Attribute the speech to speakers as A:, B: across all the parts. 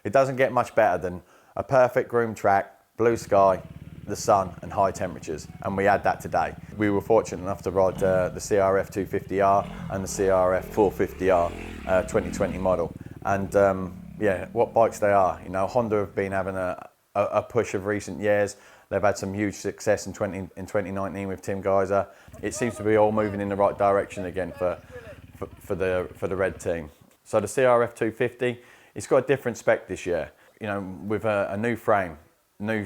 A: It doesn't get much better than a perfect groomed track, blue sky, the sun and high temperatures, and we had that today. We were fortunate enough to ride the CRF250R and the CRF450R 2020 model, and yeah, what bikes they are. You know, Honda have been having a push of recent years. They've had some huge success in 2019 with Tim Geiser. It seems to be all moving in the right direction again for the red team. So the CRF250, it's got a different spec this year. You know, with a new frame, new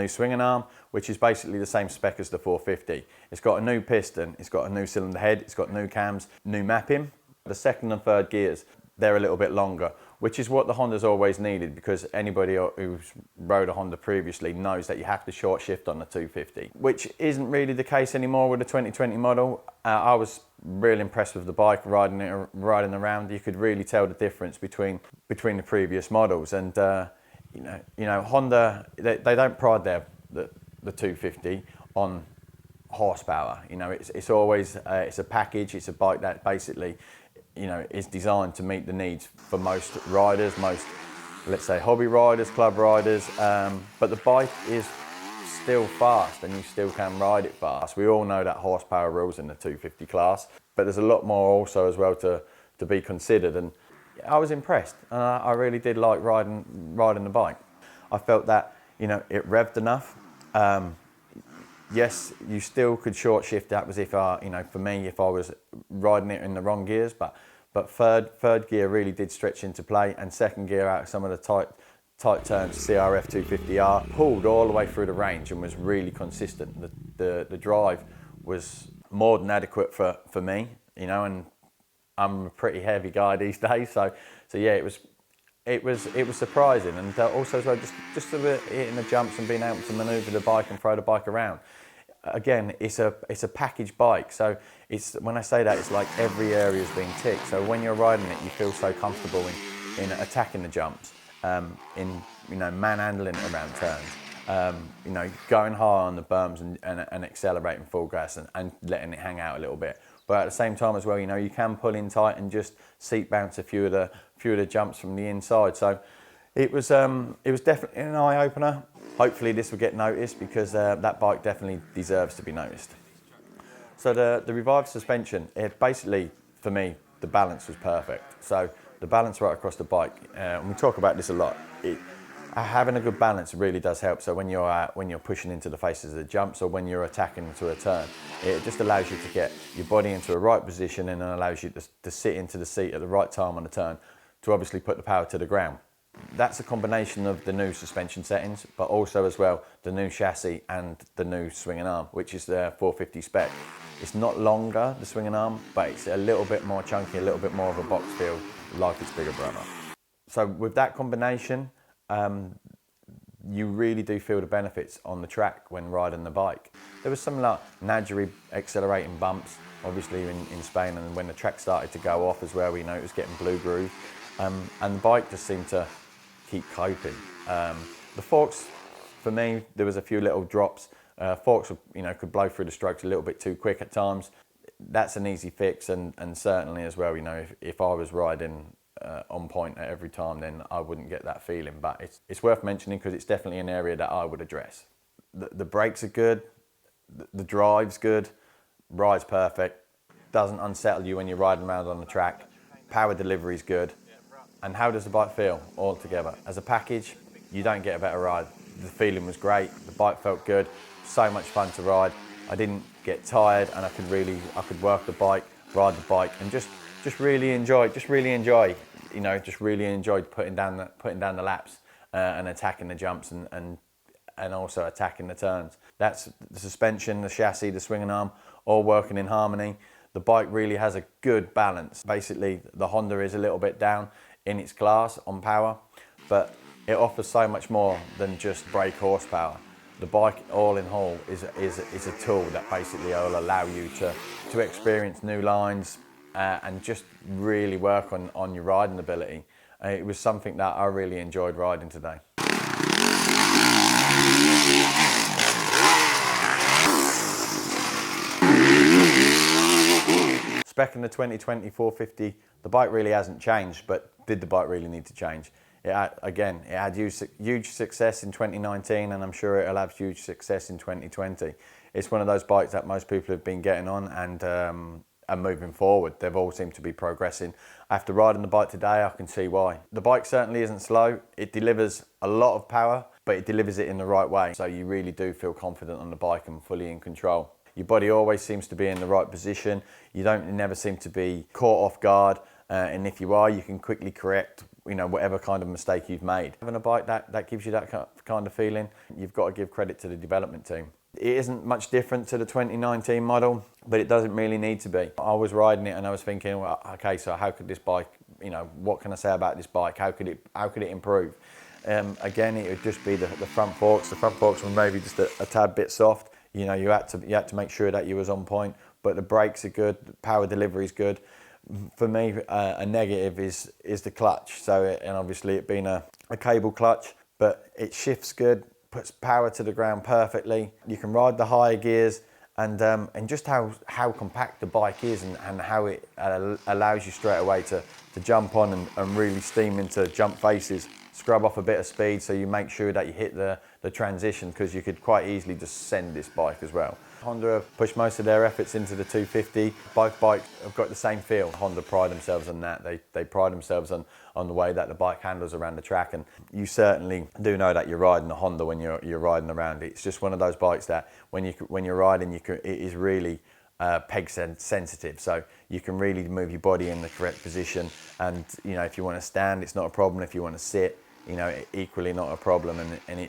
A: swinging arm, which is basically the same spec as the 450. It's got a new piston, it's got a new cylinder head, it's got new cams, new mapping. The second and third gears, they're a little bit longer, which is what the Honda's always needed, because anybody who's rode a Honda previously knows that you have to short shift on the 250, which isn't really the case anymore with the 2020 model. I was really impressed with the bike, riding around. You could really tell the difference between the previous models, and you know, Honda, they don't pride the 250 on horsepower. You know, it's always it's a package. It's a bike that basically, you know, is designed to meet the needs for most riders, most, let's say, hobby riders, club riders. But the bike is still fast, and you still can ride it fast. We all know that horsepower rules in the 250 class, but there's a lot more also as well to be considered. And I was impressed, and I really did like riding the bike. I felt that, you know, it revved enough. Yes, you still could short shift. That was if you know, for me, if I was riding it in the wrong gears, but third gear really did stretch into play, and second gear out of some of the tight turns, CRF250R pulled all the way through the range and was really consistent. The drive was more than adequate for me, you know, and I'm a pretty heavy guy these days, so yeah, it was surprising, and also as well, just hitting the jumps and being able to manoeuvre the bike and throw the bike around. Again, it's a package bike, so when I say that, it's like every area is being ticked. So when you're riding it, you feel so comfortable in attacking the jumps, in, you know, manhandling it around turns, you know, going high on the berms and accelerating full gas and letting it hang out a little bit. But at the same time as well, you know, you can pull in tight and just seat bounce a few of the jumps from the inside. So it was definitely an eye opener. Hopefully this will get noticed, because that bike definitely deserves to be noticed. So the revived suspension, it basically, for me, the balance was perfect. So the balance right across the bike, and we talk about this a lot. Having a good balance really does help. So when you're pushing into the faces of the jumps, or when you're attacking into a turn, it just allows you to get your body into a right position, and allows you to sit into the seat at the right time on the turn to obviously put the power to the ground. That's a combination of the new suspension settings, but also as well the new chassis and the new swinging arm, which is the 450 spec. It's not longer, the swinging arm, but it's a little bit more chunky, a little bit more of a box feel, like its bigger brother. So with that combination, you really do feel the benefits on the track when riding the bike. There was some like naturally accelerating bumps, obviously in Spain, and when the track started to go off as well, you know, it was getting blue groove, and the bike just seemed to keep coping. The forks, for me, there was a few little drops. Forks, you know, could blow through the strokes a little bit too quick at times. That's an easy fix, and certainly as well, you know, if I was riding on point at every time, then I wouldn't get that feeling. But it's worth mentioning, because it's definitely an area that I would address. The brakes are good, the drive's good, ride's perfect, doesn't unsettle you when you're riding around on the track, power delivery's good. And how does the bike feel all together? As a package, you don't get a better ride. The feeling was great, the bike felt good, so much fun to ride. I didn't get tired, and I could work the bike, ride the bike, and just really enjoy, you know, just really enjoyed putting down the laps and attacking the jumps and also attacking the turns. That's the suspension, the chassis, the swinging arm, all working in harmony. The bike really has a good balance. Basically, the Honda is a little bit down in its class on power, but it offers so much more than just brake horsepower. The bike, all in all, is a tool that basically will allow you to experience new lines and just really work on your riding ability. It was something that I really enjoyed riding today. Spec in the 2020 450, the bike really hasn't changed, but did the bike really need to change? Again, it had huge success in 2019, and I'm sure it'll have huge success in 2020. It's one of those bikes that most people have been getting on and are moving forward. They've all seemed to be progressing. After riding the bike today, I can see why. The bike certainly isn't slow. It delivers a lot of power, but it delivers it in the right way. So you really do feel confident on the bike and fully in control. Your body always seems to be in the right position. You never seem to be caught off guard. And if you are, you can quickly correct, whatever kind of mistake you've made. Having a bike that gives you that kind of feeling, you've got to give credit to the development team. It isn't much different to the 2019 model, but it doesn't really need to be. I was riding it and I was thinking, well, okay, so how could this bike, what can I say about this bike? How could it improve? Again, it would just be the front forks. The front forks were maybe just a tad bit soft. You had to make sure that you was on point, but the brakes are good, the power delivery is good. For me, a negative is the clutch. And obviously it being a cable clutch, but it shifts good, puts power to the ground perfectly. You can ride the higher gears, and just how compact the bike is, and how it allows you straight away to jump on and really steam into jump faces, scrub off a bit of speed, so you make sure that you hit the transition, because you could quite easily just send this bike as well. Honda have pushed most of their efforts into the 250. Both bikes have got the same feel. Honda pride themselves on that. They pride themselves on the way that the bike handles around the track, and you certainly do know that you're riding a Honda when you're riding around. It's just one of those bikes that when you're riding, it is really peg sensitive, so you can really move your body in the correct position. And if you want to stand, it's not a problem. If you want to sit, equally not a problem. And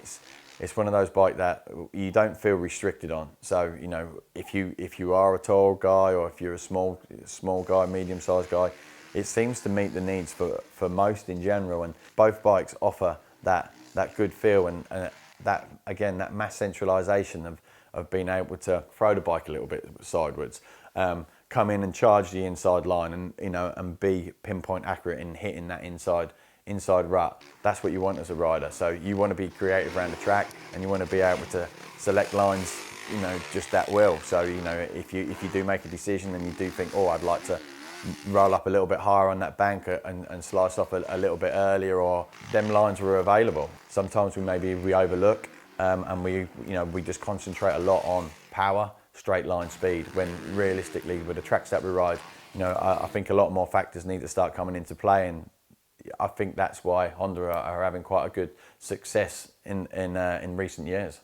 A: it's one of those bikes that you don't feel restricted on. So if you are a tall guy, or if you're a small guy, medium-sized guy, it seems to meet the needs for most in general. And both bikes offer that good feel, and that, again, that mass centralisation of being able to throw the bike a little bit sideways, come in and charge the inside line, and and be pinpoint accurate in hitting that inside rut. That's what you want as a rider. So you want to be creative around the track, and you want to be able to select lines, just at will. So if you do make a decision and you do think, oh, I'd like to roll up a little bit higher on that bank and slice off a little bit earlier, or them lines were available. Sometimes we overlook, and we just concentrate a lot on power, straight line speed, when realistically with the tracks that we ride, I think a lot more factors need to start coming into play. And I think that's why Honda are having quite a good success in recent years.